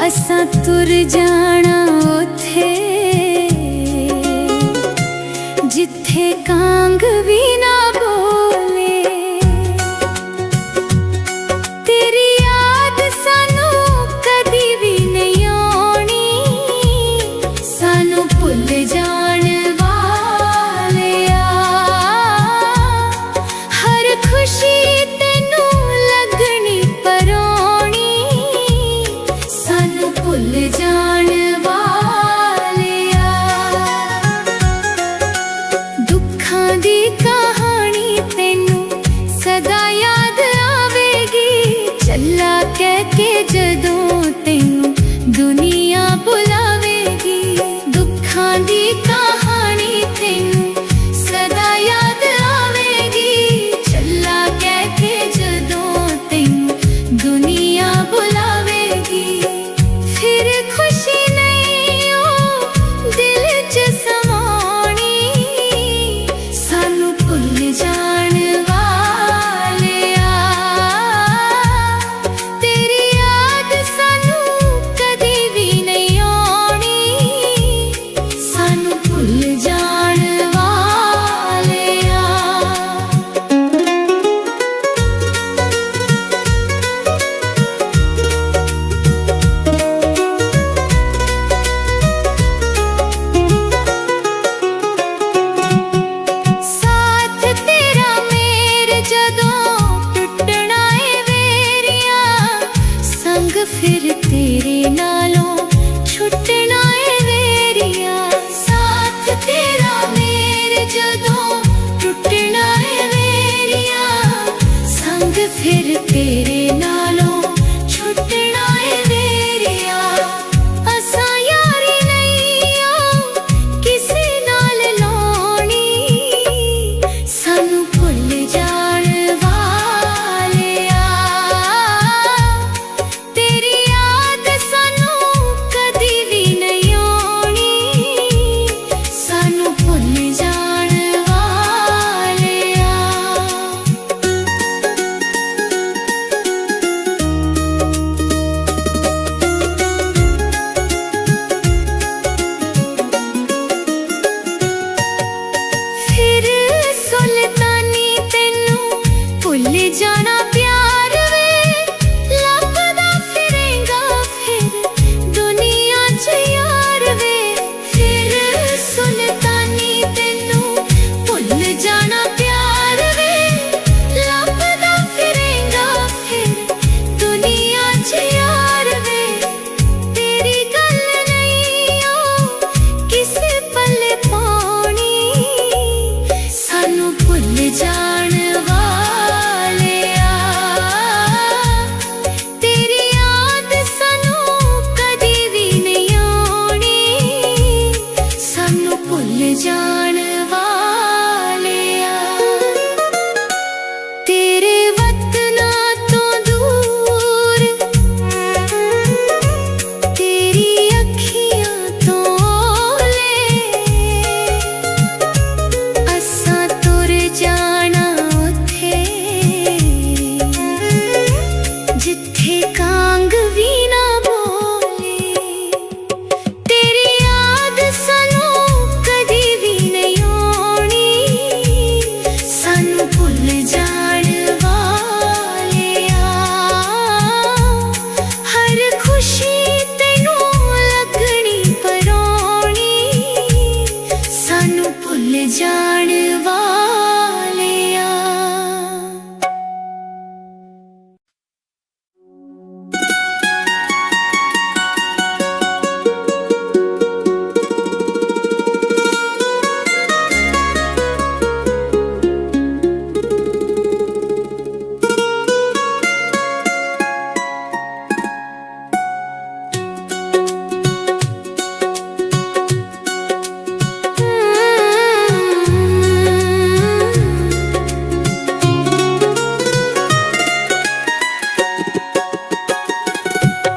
असां तुर जाना उथे जिथे कांग भी ना बोले। तेरी याद सानू कदी भी नहीं आनी, सानू भुल जान वालिया। हर खुशी तेनू लगनी परोनी, सानू भुल जान वालिया। दुखां दी कहानी तेनू सदा याद आवेगी, चला कह के जदों तेनू दुनिया बुलावेगी। दुखां दी कहानी तेनू सदा याद आवेगी, चला कह के जदों तेनू दुनिया बुलावेगी। फिर खुशी नहीं ओ दिल च समानी, सानू भुल जान वालिया। तेरी याद सानू कदी भी नहीं आनी, सानू भुल जान वालिया। साथ तेरा मेरे जदों टुटना ए वेरिया, संग फिर तेरे नालों छुटना ए वेरिया। साथ तेरा मेरे जदों टुटना ए वेरिया, संग फिर तेरे नालों छुटना ए वेरिया। असां यारी नहीं ओ किसे नाल लाउणी, सानू भुल जान वालिया। तेरी याद सानू कदी भी नहीं आनी, सानू भुल जान वालिया। फिर सुल्तानी तेनू भुल जाना प्यार वे, लभदा फिरेगा फिर दुनिया च यार वे। फिर सुल्तानी तेनू भुल जाना प्यार वे, लभदा फिरेगा फिर दुनिया च यार वे। तेरी गल नहीं ओ किसे पल्ले पानी, सानू भुल जान वालिया। तेरी याद सानू कदी भी नहीं आनी, सानू भुल जान वालिया। तेरे वतना तो दूर, तेरी अखियां तो ले, असां तुर जाना उथे जिथे कांग भी ना बोले। तेरी याद सानू कदी भी नहीं आनी, सानू भुल जान वालिया। हर खुशी तेनू लगनी परोनी, सानू भुल जान वालिया।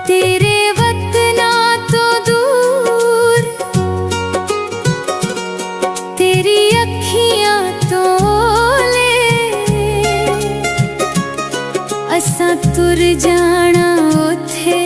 तेरे वतना तो दूर, तेरी अखियां तो ले, असां तुर जाना उथे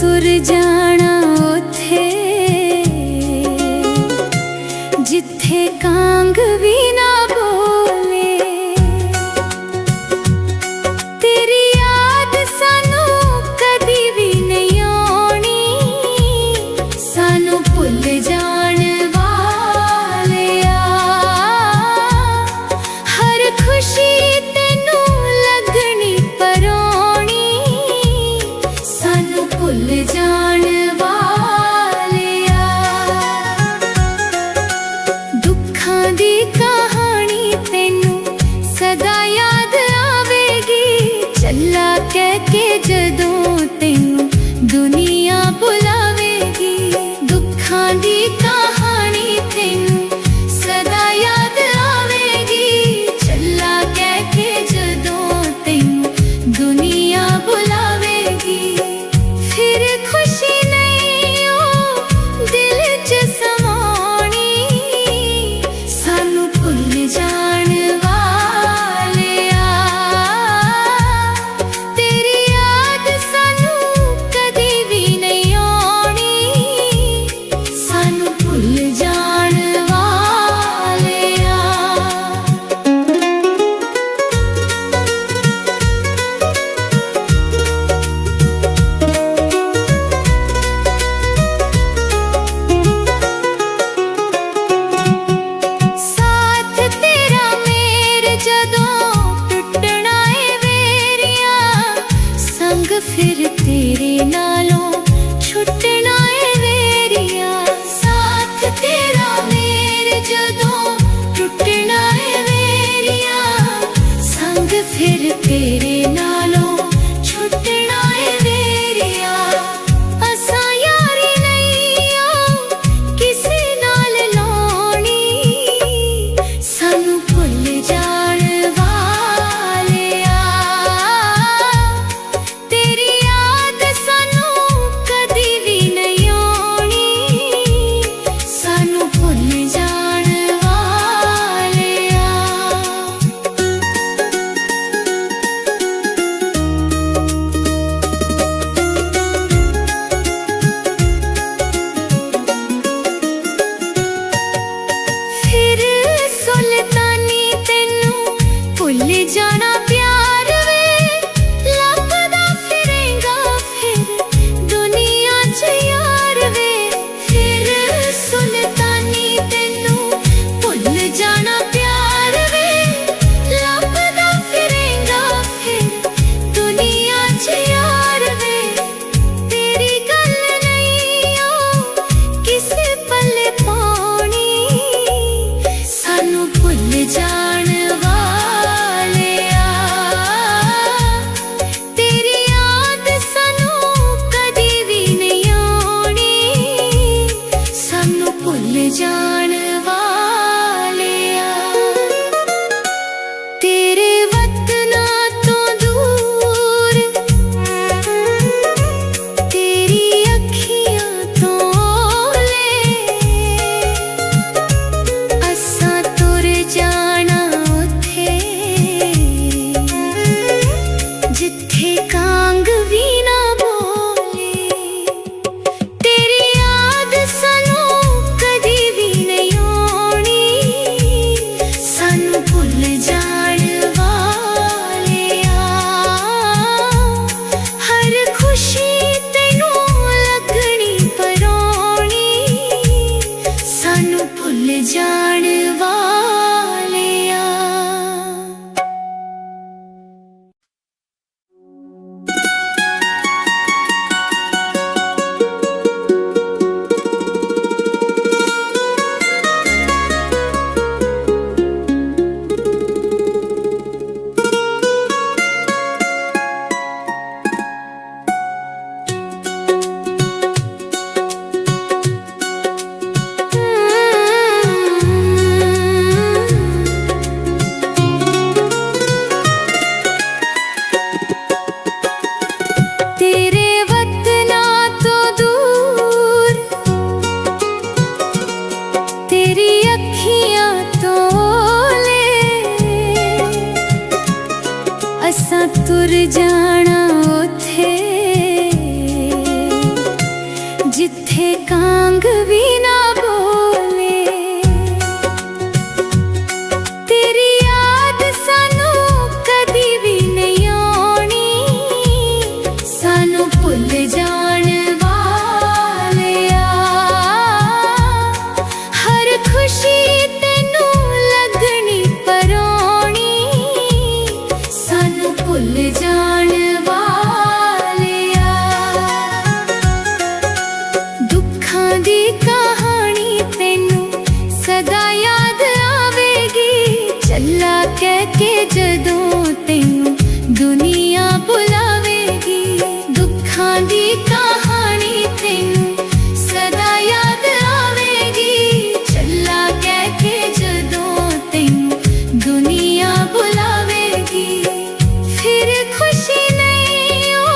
तुर जाना उथे जिथे कांग भी ना बोले। तेरी याद सानू कदी भी नहीं आनी, सानू भुल जान वालिया। हर खुशी तेनू लगनी परानी, सानू भुल जान वालिया। दुखां दी कहानी तेनू सदा याद आवेगी, चला कह के जदों तेनू दुनिया बुलावेगी। दुखां दी कहानी तेनू सदा याद आवेगी, चला कह के जदों तेनू दुनिया बुलावेगी। फिर खुशी नहीं ओ दिल च समानी, सानू भुल जान वालिया। तेरी याद सानू कदी भी नहीं आनी, सानू भुल जान वालिया। साथ तेरा मेरे जदों टुटना है वेरिया, संग फिर तेरे नालों छुटना है वेरिया। साथ तेरा मेरे जदों टुटना है वेरिया, संग फिर तेरे नालों छुटना है वेरिया। असां यारी नहीं ओ किसे नाल लाउणी, सानू भुल जान वालिया। तेरी याद सानू कदी भी नहीं आनी, सानू भुल जान वालिया। फिर सुल्तानी तेनू भुल जाना प्यार वे, लभदा फिरेगा फिर दुनिया च यार वे। फिर सुल्तानी तेनू भुल जाना प्यार वे, लभदा फिरेगा फिर दुनिया च यार वे। तेरी गल नहीं ओ किसे पल्ले पानी, सानू भुल जान वालिया। तेरी याद सानू कदी भी नहीं आनी, सानू भुल जान वालिया। तेरे वतना तो दूर, तेरी अखियां तो ले, असां तुर जाना उथे जिथे कांग भी ना बोले। तेरी याद सानू कदी भी नहीं आनी, सानू भुल जान वालिया। हर खुशी तेनू लगनी परानी, सानू भुल जान वालिया। तुर जाना उथे चला कह के जदों तैनू दुनिया बुलावेगी, दुखां दी कहानी तैनू सदा याद आवेगी। चला कह के जदों तैनू दुनिया बुलावेगी, फिर खुशी नहीं ओ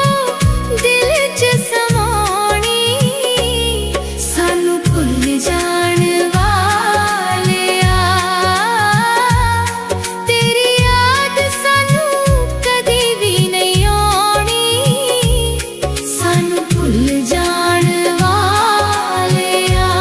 दिल च समानी, सानू भुल जाण वालिया। तेरी याद सानू कदी भी नहीं आउणी, सानू भुल जाण वालिया।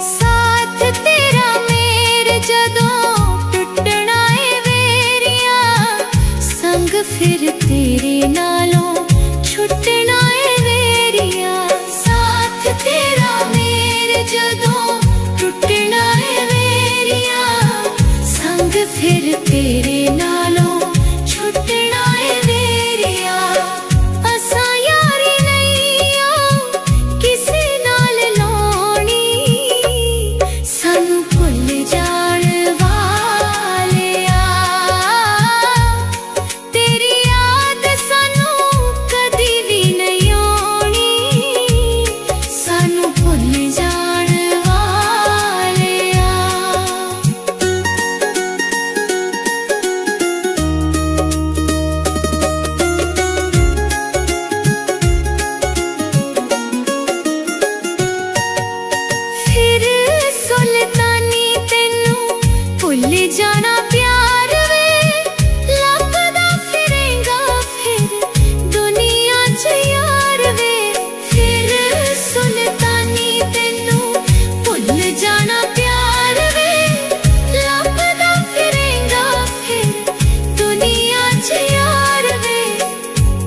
साथ तेरा मेरे जदों टुटना ए वेरिया, संग फिर तेरे नालों छुटना ए वेरिया। साथ तेरा मेरे जदों टुटना ए वेरिया, संग फिर तेरे नालों छुटना ए वेरिया। असां यारी नहीं ओ किसे नाल लाउणी, सानू भुल जाण वालिया। तेरी याद सानू कदी भी नहीं आउणी, सानू भुल जाण वालिया। फिर सुल्तानी तैनू भुल जाना प्यार वे, लभदा फिरेंगा फिर दुनिया च यार वे। फिर सुल्तानी तैनू भुल जाना प्यार वे, लभदा फिरेंगा फिर दुनिया च यार वे।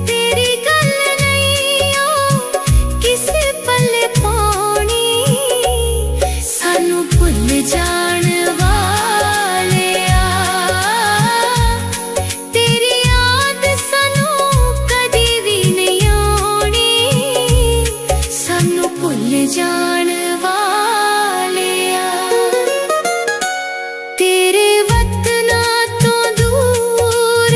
तेरी गल नहीं ओ किसे पल्ले पाउणी, सानू भुल जाण वालिया। तेरी याद सानू कदी भी नहीं आउणी, सानू भुल जाण वालिया। तेरे वतना तो दूर,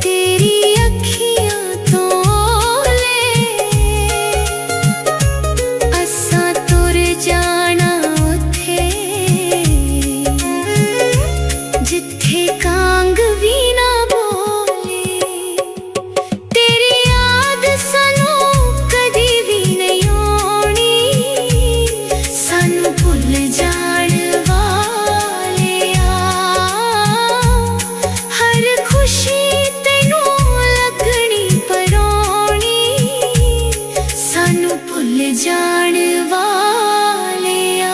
तेरी अखियां तो ले, असां तुर जाना उत्थे जिथे कांग भी ना बोले। तेरी याद सानू कदी भी नहीं आउणी, सानू भुल जाण वालिया। हर खुशी तैनू लगनी पराउणी, सानू भुल जाण वालिया।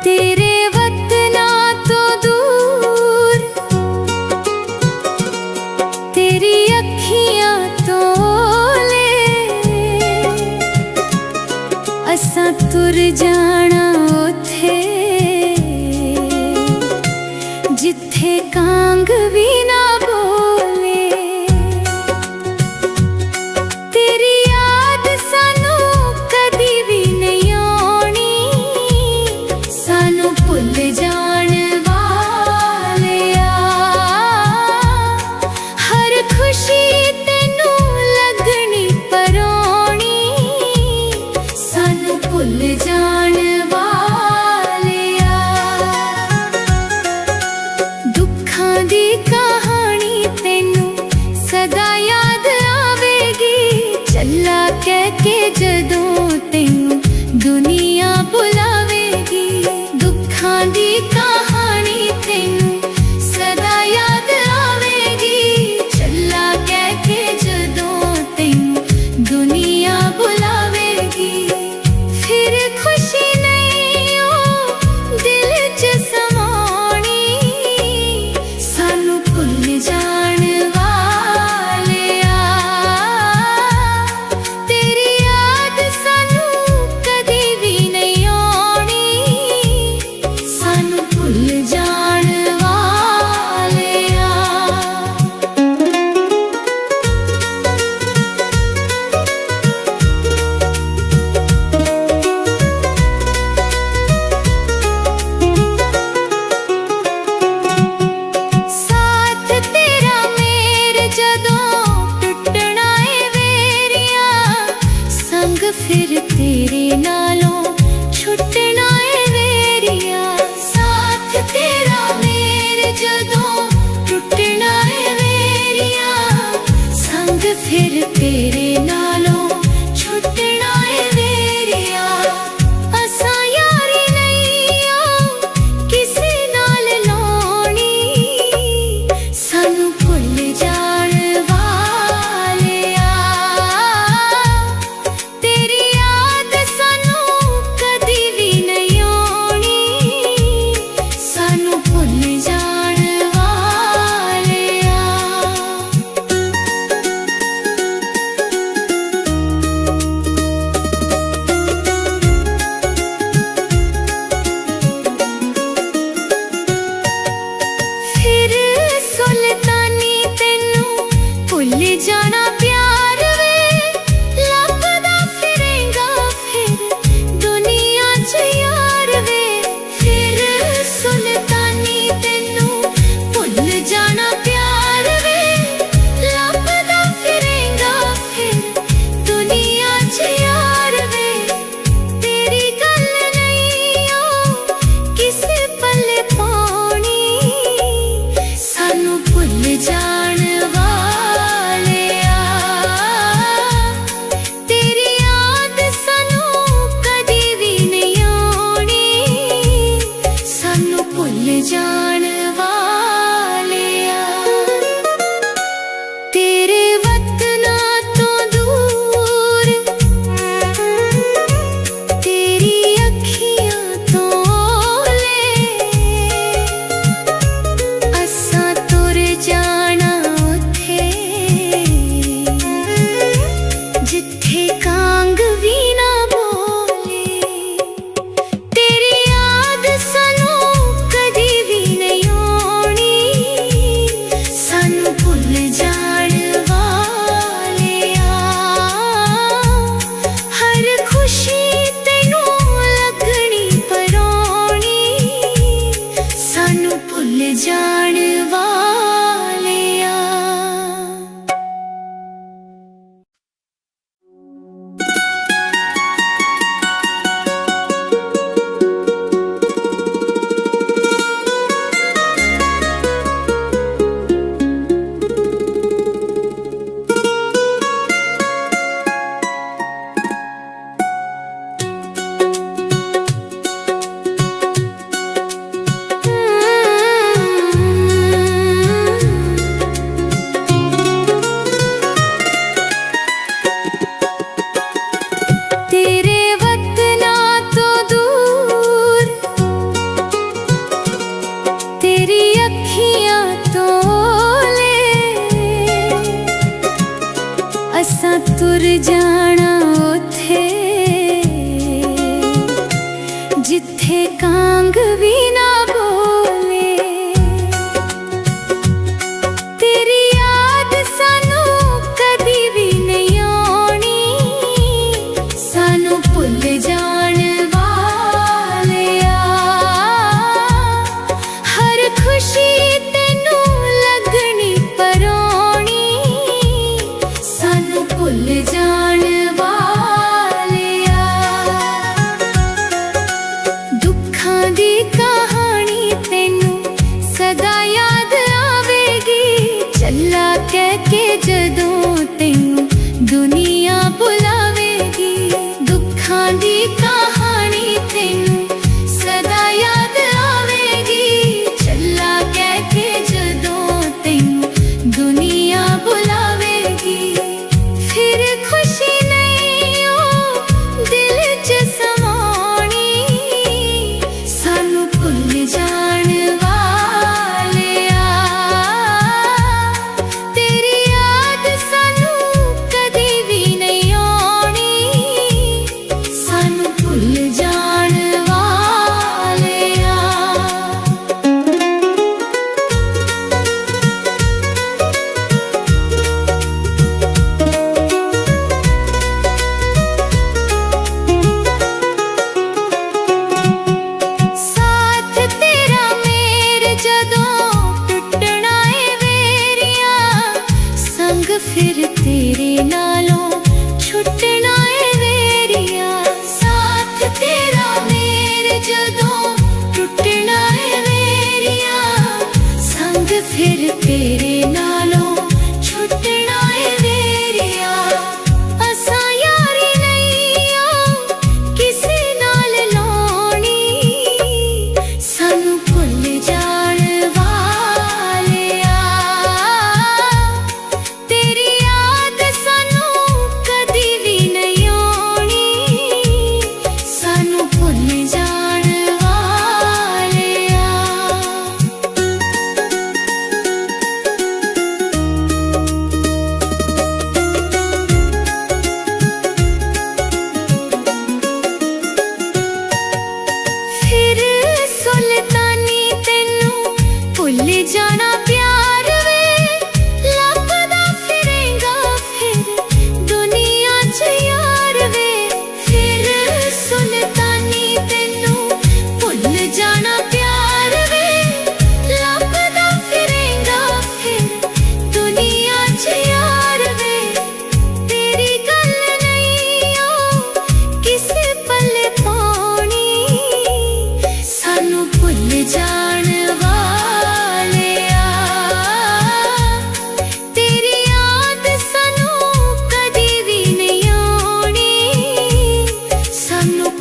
तेरे वतना तो दूर, तेरी अखियां तो ले, असां तुर जाना उत्थे जिथे कांग भी ना बोले। तेरी याद सानू कदी भी नहीं आउणी, सानू भुल जाण वालिया। हर खुशी तैनू लगनी पराउणी, सानू भुल जाण वालिया। फिर तेरे नालों छुटना है वेरिया। साथ तेरा मेरे जदों टुटना है वेरिया, संग फिर तेरे नालों छुटना है वेरिया। असा यारी नहीं आ किसे नाल लाउणी, सानू भुल जाण वालिया। तेरी याद सानू कदी भी नहीं आउणी, सानू भुल जाण वालिया। फिर सुल्तानी तेनू भुल जाना प्यार वे, लभदा फिरेगा फिर दुनिया च यार वे। फिर सुल्तानी तेनू भुल जाना प्यार वे, लभदा फिरेगा फिर दुनिया च यार वे। तेरी गल नहीं ओ किसे पल्ले पाउणी, सानू भुल जाण वालिया। तेरी याद सानू कदी भी नहीं आउणी, सानू भुल जाण वालिया। तेरे वतना तो दूर, तेरी अखियां तो ले, असा तुर जाना उथे जिथे कांग भी ना बोले। तेरी याद सानू कदी भी नहीं आउणी, सानू भुल जाण वालिया। हर खुशी तेनू लगनी पराउणी, सानू भुल जाण वालिया। तेरे वतना तो दूर, तेरी अखियां तो ले, असा तुर जाना उथे जिथे कांग भी ना बोले। तेरी याद सानू कदी भी नहीं आउणी, सानू भुल जाण वालिया। हर खुशी तेनू लगनी पराउणी, सानू भुल जाण वालिया। दुखां दी कहानी तेनू सदा याद आवेगी, चला कह के जदों तेनू दुनिया बुलावेगी। दुखां दी कहानी तेनू सदा याद आवेगी, चला कह के जदों तेनू दुनिया बुलावेगी। फिर खुशी नहीं ओ दिल च समाउणी, सानू भुल जाण वालिया। तेरी याद सानू कदी भी नहीं आउणी, सानू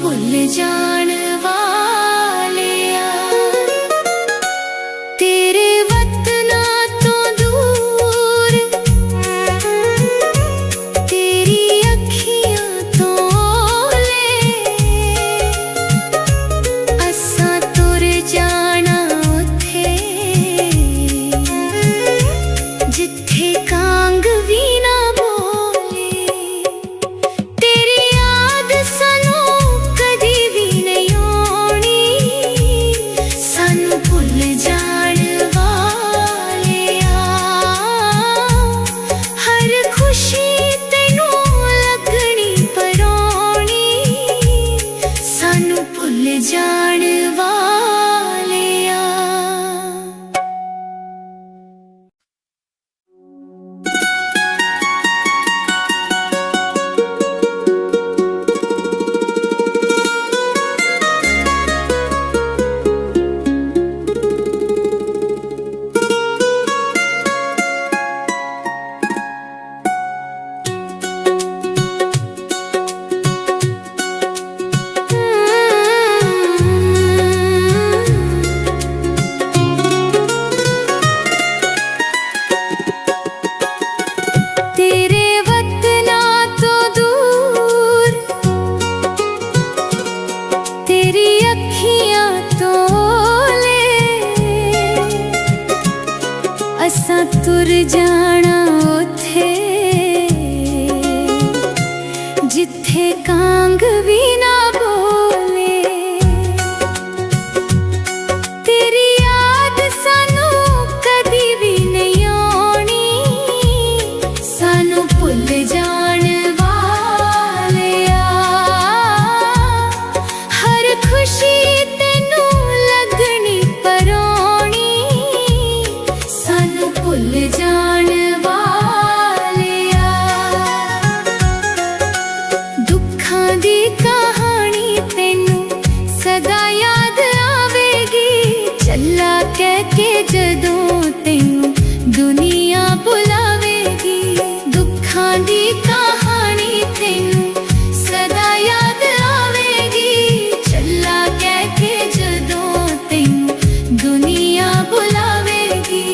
भुल जाण वालिया तेरे वतना तो दूर तेरी अखियां तो ले असां तुर जाना उथे जिथे कांग भी ना जान वालिया असां तुर जाना उथे जिथे कांग भी ना बोले तेरी याद सानू कदी भी नहीं आनी सानू भुल जान वालिया हर खुशी तेनू लगनी परोनी भुल जान वालिया दुखां दी कहानी तेनू सदा याद आवेगी चला कह के जदों तेनू दुनिया बुलावेगी दुखां दी कहानी तेनू सदा याद आवेगी चला कह के जदों तेनू दुनिया बुलावेगी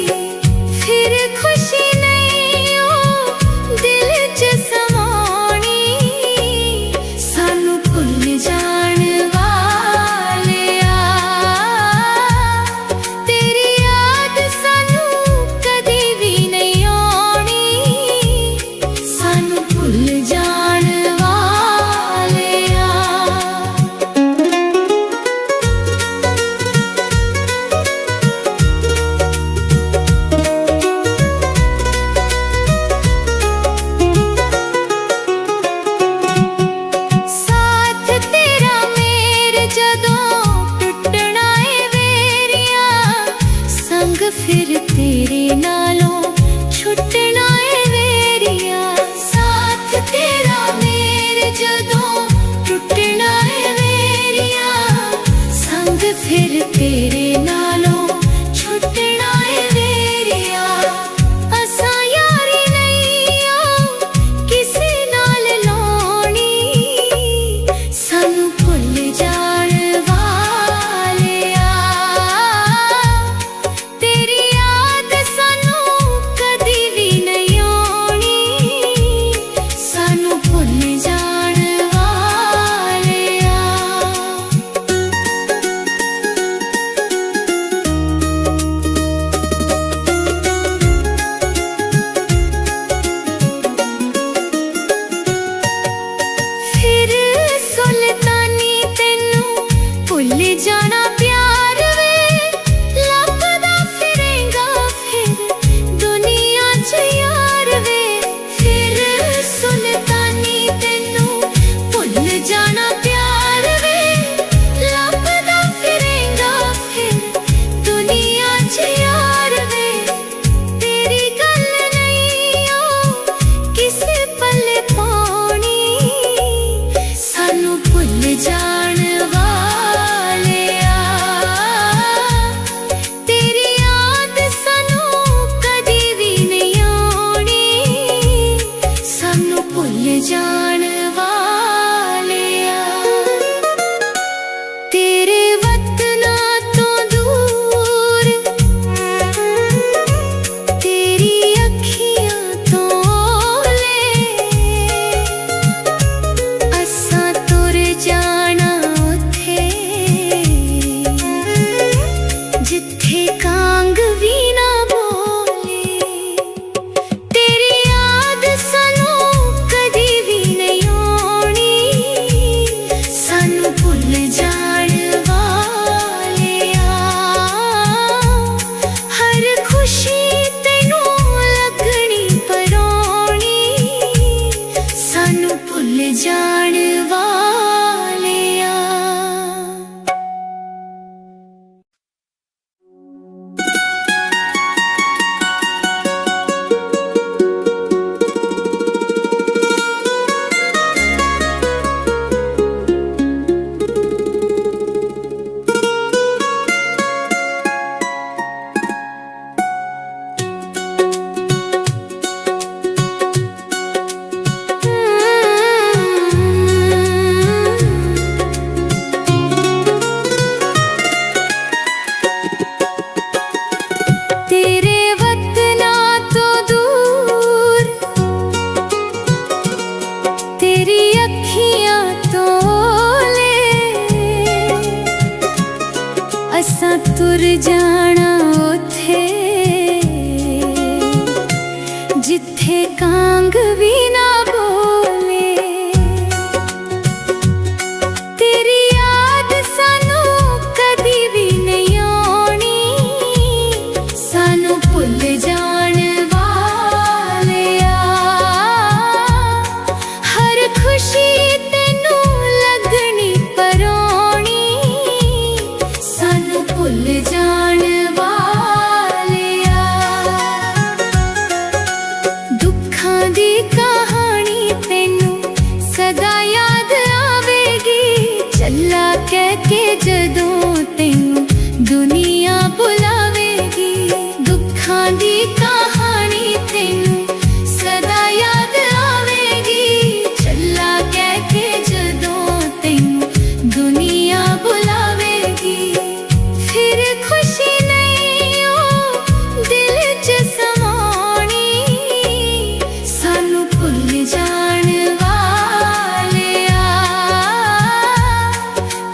फिर खुशी नहीं हो दिल च समानी सानू भुल जान वालिया तेरी याद सानू कदी भी नहीं आनी सानू भुल जान वालिया फिर तेरे नालों छुटना है वेरिया साथ तेरा मेरे जदों टुटना है वेरिया संग फिर तेरे नालों छुटना है वेरिया असां यारी नहीं हो किसे नाल लानी सानू भुल जान जाना प्यार वे लभदा फिरेगा फिर दुनिया च यार वे फिर सुल्तानी तेनू भुल जाना प्यार वे लभदा फिरेगा फिर दुनिया च यार वे तेरी गल नहीं हो किसे पल्ले पानी सानू भुल जान जान वालिया तुर जाना उथे जिथे कांग भी ना बोले। तेरी याद सानू कदी भी नहीं आनी, सानू भुल जान वालिया। हर खुशी तेनू लगनी परानी, सानू भुल जान वालिया। दुखां दी कहानी तेनू सदा याद आवेगी, चला कह के जदों तेनू दुनिया बुलावेगी। दुखां दी कहानी तेनू सदा याद आवेगी, चला कह के जदों तेनू दुनिया बुलावेगी। फिर खुशी नहीं ओ दिल च समानी, सानू भुल जान वालिया।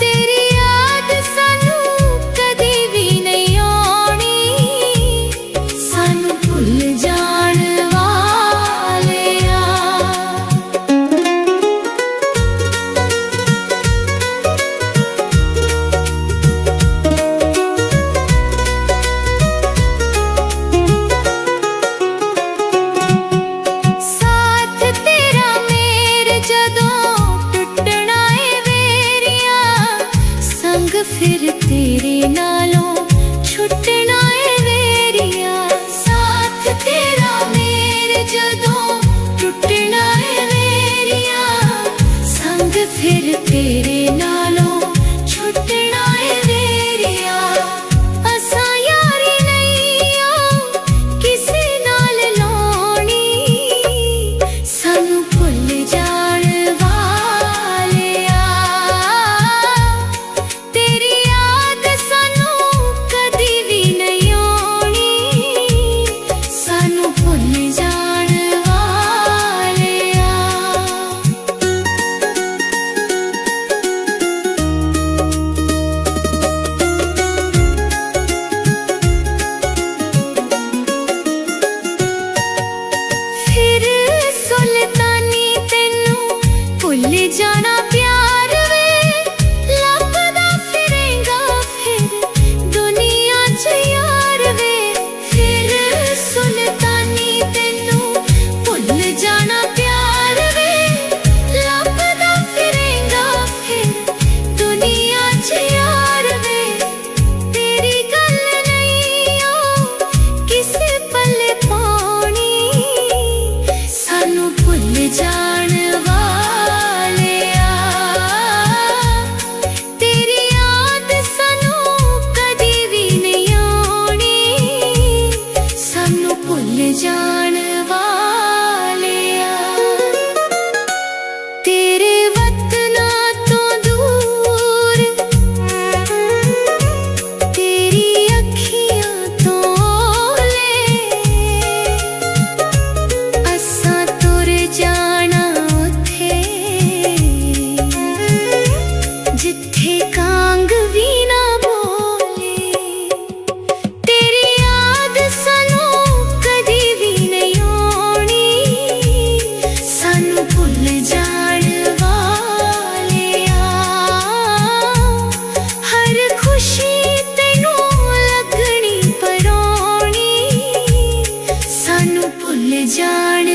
तेरी याद सानू कदी भी नहीं आनी, सानू भुल जान वालिया। साथ तेरा मेरे जदों टुटना ए वेरिया, संग फिर तेरे नालों छुटना ए वेरिया। साथ तेरा मेरे जदों टुटना ए वेरिया, संग फिर तेरे नालों छुटना ए वेरिया। असां यारी नहीं ओ किसे नाल लाउणी, सानू भुल जान वालिया। तेरी याद सानू कदी भी नहीं आनी, सानू भुल जान वालिया। फिर सुल्तानी तेनू भुल जाना प्यार वे, लभदा फिरेगा फिर दुनिया च यार वे। फिर सुल्तानी तेनू भुल जाना प्यार वे, लभदा फिरेगा फिर दुनिया च यार वे। तेरी गल नहीं ओ किसे पल्ले पानी, सानू भुल जान वालिया। तेरी याद सानू कदी भी नहीं आनी, सानू भुल जान वालिया। तेरे वतना तो दूर, तेरी अखियां तो ओले, असां तुर जाना उथे जिथे कांग भी ना बोले। तेरी याद सानू कदी भी नहीं आनी, सानू भुल जान वालिया। हर खुशी तेनू लगनी परानी, सानू भुल जान